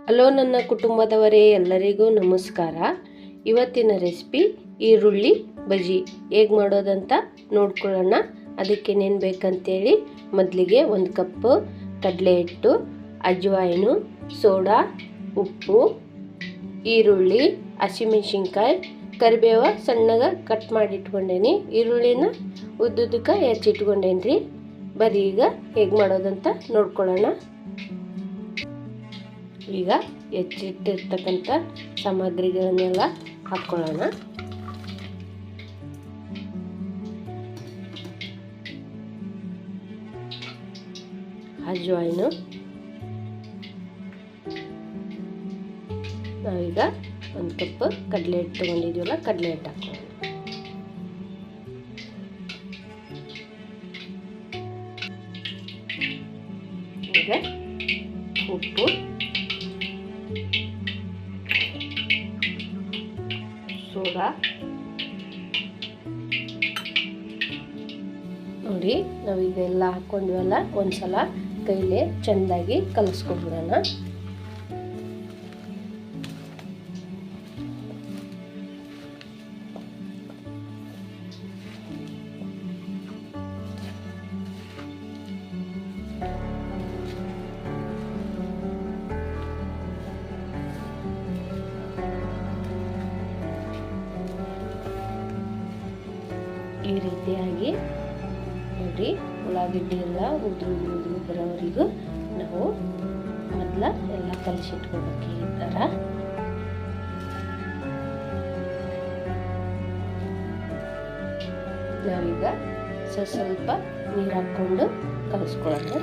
Hello ನನ್ನ ಕುಟುಂಬದವರೇ, ಎಲ್ಲರಿಗೂ ನಮಸ್ಕಾರ. ಇವತ್ತಿನ ರೆಸಿಪಿ ಈರುಳ್ಳಿ ಬಜ್ಜಿ ಹೇಗೆ ಮಾಡೋದಂತ ನೋಡ್ಕೊಳ್ಳೋಣ. ಅದಕ್ಕೆ ಏನೇನು ಬೇಕಂತೇಳಿ ಮೊದಲಿಗೆ 1 ಕಪ್ ಕಡಲೆ ಹಿಟ್ಟು, ಅಜ್ವಾಯಿನು, ಸೋಡಾ, ಉಪ್ಪು, ಈರುಳ್ಳಿ, ಹಸಿಮೆಣಸಿನ್ಕಾಯಿ, ಕರಿಬೇವ ಸಣ್ಣಗೆ ಕಟ್ ಮಾಡಿ ಇಟ್ಕೊಂಡೇನಿ. ಈರುಳ್ಳಿನ ಉದ್ದುದಕ್ಕೆ ಹೆಚ್ಚಿಟ್ಕೊಂಡೇನಿ ರೀ. ಬರೀ ಈಗ ಹೇಗೆ ಮಾಡೋದಂತ ನೋಡ್ಕೊಳ್ಳೋಣ. ಈಗ ಹೆಚ್ಚಿಟ್ಟಿರ್ತಕ್ಕಂಥ ಸಾಮಗ್ರಿಗಳನ್ನೆಲ್ಲ ಹಾಕ್ಕೊಳ್ಳೋಣ. ಅಜ್ವಾಯಿನು ನಾವೀಗ 1 ಕಪ್ ಕಡಲೆ ಹಿಟ್ಟು ತೊಗೊಂಡಿದ್ದೀವಲ್ಲ, ಕಡಲೆ ಹಿಟ್ಟು ಹಾಕ್ಕೊಳ್ಳೋಣ. ಈಗ ಉಪ್ಪು, ಸೋಡಾ ನೋಡಿ, ನಾವೀಗೆಲ್ಲ ಹಾಕ್ಕೊಂಡ್ವಲ್ಲ, ಒಂದ್ಸಲ ಕೈಲೇ ಚೆಂದಾಗಿ ಕಲಿಸ್ಕೊಂಡ್ಬಿಡೋಣ. ಈ ರೀತಿಯಾಗಿ ನೋಡಿ, ಉಳ್ಳಾಗಡ್ಡಿ ಎಲ್ಲ ಉದುರು ಬರೋವರೆಗೂ ನಾವು ಮೊದಲ ಎಲ್ಲ ಕಲಿಸಿಟ್ಕೋಬೇಕು. ಈ ಥರ ನಾವೀಗ ಸ್ವಲ್ಪ ನೀರು ಹಾಕ್ಕೊಂಡು ಕಲಿಸ್ಕೊಳ್ಳೋಣ.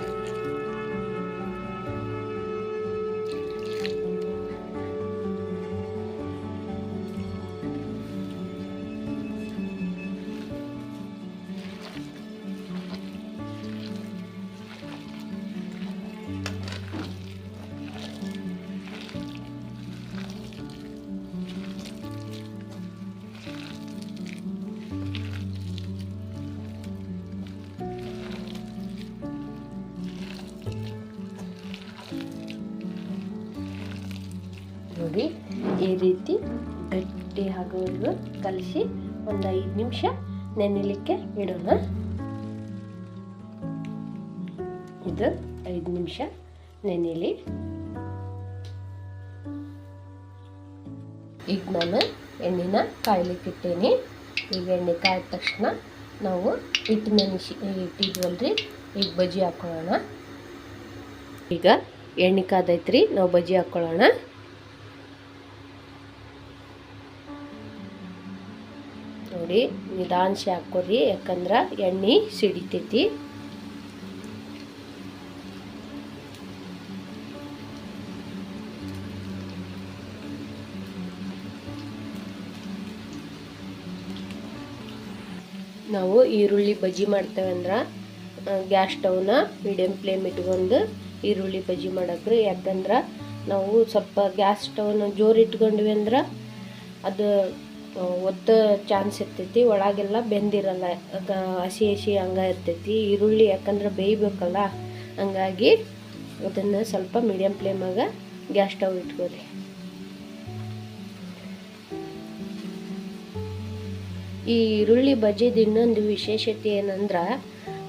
ನೋಡಿ, ಈ ರೀತಿ ಗಟ್ಟಿ ಆಗೋವರೆಗೂ ಕಲಸಿ ಒಂದು 5 ನಿಮಿಷ ನೆನೆಯಲಿಕ್ಕೆ ಇಡೋಣ. ಇದು 5 ನಿಮಿಷ ನೆನೆಯಲಿ. ಈಗ ನಾನು ಎಣ್ಣೆನ ಕಾಯ್ಲಿಕ್ಕೆ ಇಟ್ಟೇನಿ. ಈಗ ಎಣ್ಣೆ ಕಾಯ್ದ ತಕ್ಷಣ ನಾವು ಹಿಟ್ಟು ಇಟ್ಟಿದ್ವಲ್ರಿ, ಈಗ ಬಜ್ಜಿ ಹಾಕ್ಕೊಳ್ಳೋಣ. ಈಗ ಎಣ್ಣೆ ಕಾದೈತ್ರಿ, ನಾವು ಬಜ್ಜಿ ಹಾಕ್ಕೊಳ್ಳೋಣ. ನೋಡಿ, ನಿಧಾನಿಸಿ ಹಾಕೋರಿ, ಯಾಕಂದ್ರೆ ಎಣ್ಣೆ ಸಿಡಿತೈತಿ. ನಾವು ಈರುಳ್ಳಿ ಬಜ್ಜಿ ಮಾಡ್ತೇವೆ ಅಂದ್ರೆ ಗ್ಯಾಸ್ ಸ್ಟವ್ನ ಮೀಡಿಯಮ್ ಫ್ಲೇಮ್ ಇಟ್ಕೊಂಡು ಈರುಳ್ಳಿ ಬಜ್ಜಿ ಮಾಡಕ್ರಿ. ಯಾಕಂದ್ರೆ ನಾವು ಸ್ವಲ್ಪ ಗ್ಯಾಸ್ ಸ್ಟವ್ನ ಜೋರು ಇಟ್ಕೊಂಡ್ವಿ ಅಂದ್ರೆ ಅದು ಒತ್ತ ಚಾನ್ಸ್ ಇರ್ತೈತಿ, ಒಳಗೆಲ್ಲ ಬೆಂದಿರಲ್ಲ, ಹಸಿ ಹಂಗೆ ಇರ್ತೈತಿ ಈರುಳ್ಳಿ. ಯಾಕಂದ್ರೆ ಬೇಯಬೇಕಲ್ಲ, ಹಂಗಾಗಿ ಅದನ್ನು ಸ್ವಲ್ಪ ಮೀಡಿಯಮ್ ಫ್ಲೇಮಾಗ ಗ್ಯಾಸ್ ಸ್ಟವ್ ಇಟ್ಕೊರಿ. ಈ ಈರುಳ್ಳಿ ಬಜ್ಜಿದ ಇನ್ನೊಂದು ವಿಶೇಷತೆ ಏನಂದ್ರೆ,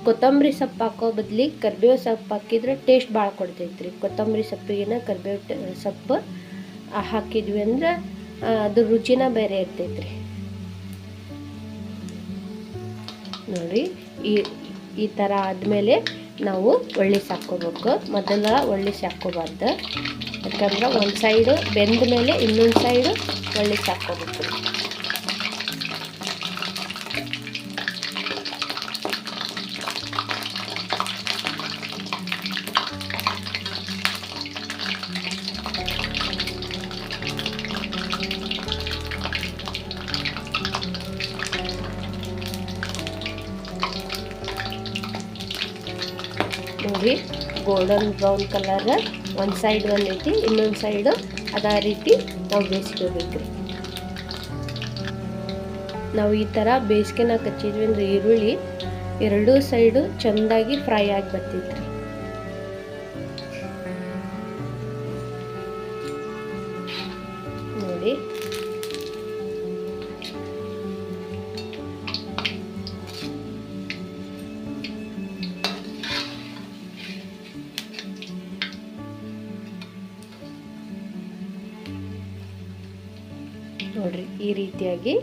ಕೊತ್ತಂಬರಿ ಸೊಪ್ಪು ಹಾಕೋ ಬದ್ಲಿ ಕರಿಬೇವು ಸೊಪ್ಪು ಹಾಕಿದ್ರೆ ಟೇಸ್ಟ್ ಭಾಳ ಕೊಡ್ತೈತ್ರಿ. ಕೊತ್ತಂಬರಿ ಸೊಪ್ಪಿಗಿನ ಕರಿಬೇವು ಸೊಪ್ಪು ಹಾಕಿದ್ವಿ ಅಂದ್ರೆ ಅದ್ರ ರುಚಿನ ಬೇರೆ ಇರ್ತೈತ್ರಿ. ನೋಡಿ, ಈ ಥರ ಆದಮೇಲೆ ನಾವು ಒಳ್ಳಿಸಿ ಹಾಕ್ಕೋಬೇಕು. ಮೊದಲ ಒಳ್ಳಿಸಿ ಹಾಕ್ಕೋಬಾರ್ದು, ಯಾಕಂದ್ರೆ ಒಂದು ಸೈಡು ಬೆಂದ ಮೇಲೆ ಇನ್ನೊಂದು ಸೈಡು ಒಳ್ಳಿಸಿ ಹಾಕ್ಕೋಬೇಕು. ನೋಡಿ, ಗೋಲ್ಡನ್ ಬ್ರೌನ್ ಕಲರ್ ಒಂದು ಸೈಡ್ ಬಂದೈತಿ, ಇನ್ನೊಂದು ಸೈಡು ಅದೇ ರೀತಿ ನಾವು ಬೇಯಿಸ್ಕೋಬೇಕು. ನಾವು ಈ ಥರ ಬೇಯಿಸ್ಕೆನಾಗ ಹಚ್ಚಿದ್ವಿ ಅಂದ್ರೆ ಈರುಳ್ಳಿ ಎರಡೂ ಸೈಡು ಚೆಂದಾಗಿ ಫ್ರೈ ಆಗಿ ಬರ್ತೈತ್ರಿ. ಹಾಕ್ಕೊಂಡ್ವಿ. ನೋಡ್ರಿ ಈ ರೀತಿಯಾಗಿ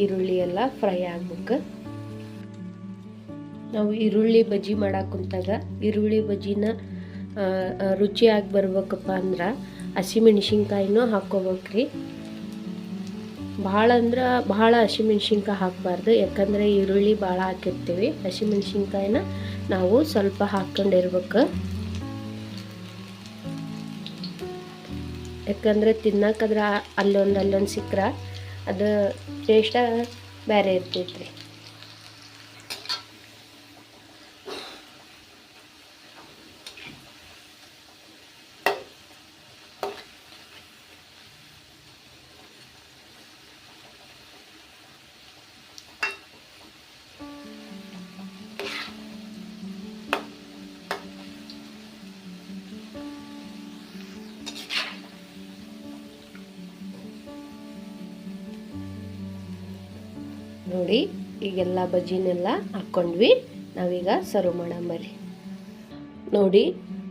ಈರುಳ್ಳಿ ಎಲ್ಲ ಫ್ರೈ ಆಗ್ಬೇಕು. ನಾವು ಈರುಳ್ಳಿ ಬಜ್ಜಿ ಮಾಡಕ್ಕೆ ಕುಂತಾಗ ಈರುಳ್ಳಿ ಬಜ್ಜಿನ ರುಚಿಯಾಗಿ ಬರ್ಬೇಕಪ್ಪ ಅಂದ್ರೆ ಹಸಿಮೆಣ್ಸಿನ್ಕಾಯಿನೂ ಹಾಕ್ಕೋಬೇಕ್ರಿ. ಭಾಳ ಅಂದ್ರೆ ಭಾಳ ಹಸಿಮೆಣ್ಸಿನ್ಕಾಯಿ ಹಾಕಬಾರ್ದು, ಯಾಕಂದರೆ ಈರುಳ್ಳಿ ಭಾಳ ಹಾಕಿರ್ತೀವಿ. ಹಸಿಮೆಣ್ಸಿನ್ಕಾಯಿನ ನಾವು ಸ್ವಲ್ಪ ಹಾಕ್ಕೊಂಡಿರ್ಬೇಕು, ಯಾಕಂದರೆ ತಿನ್ನಕ್ಕಾದ್ರೆ ಅಲ್ಲೊಂದು ಸಿಕ್ಕರೆ ಅದು ಟೇಸ್ಟ ಬೇರೆ ಇರ್ತೈತ್ರಿ. ನೋಡಿ ಈಗೆಲ್ಲ ಬಜ್ಜಿನೆಲ್ಲ ಹಾಕ್ಕೊಂಡ್ವಿ. ನಾವೀಗ ಸರ್ವ್ ಮಾಡಂಬರ್ರಿ. ನೋಡಿ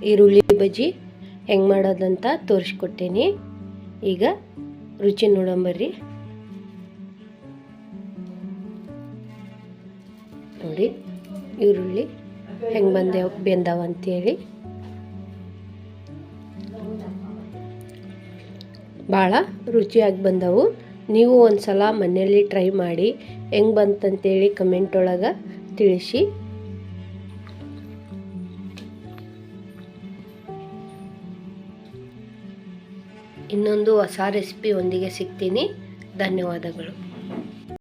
ಈರುಳ್ಳಿ ಬಜ್ಜಿ ಹೆಂಗೆ ಮಾಡೋದಂತ ತೋರಿಸ್ಕೊಟ್ಟೇನಿ. ಈಗ ರುಚಿ ನೋಡಂಬರ್ರಿ. ನೋಡಿ ಈರುಳ್ಳಿ ಹೆಂಗೆ ಬೆಂದಾವ ಅಂತೇಳಿ. ಭಾಳ ರುಚಿಯಾಗಿ ಬಂದವು. ನೀವು ಒಂದು ಸಲ ಮನೆಯಲ್ಲಿ ಟ್ರೈ ಮಾಡಿ ಹೆಂಗೆ ಬಂತಂತೇಳಿ ಕಮೆಂಟ್ ಒಳಗೆ ತಿಳಿಸಿ. ಇನ್ನೊಂದು ಹೊಸ ರೆಸಿಪಿ ಒಂದಿಗೆ ಸಿಗ್ತೀನಿ. ಧನ್ಯವಾದಗಳು.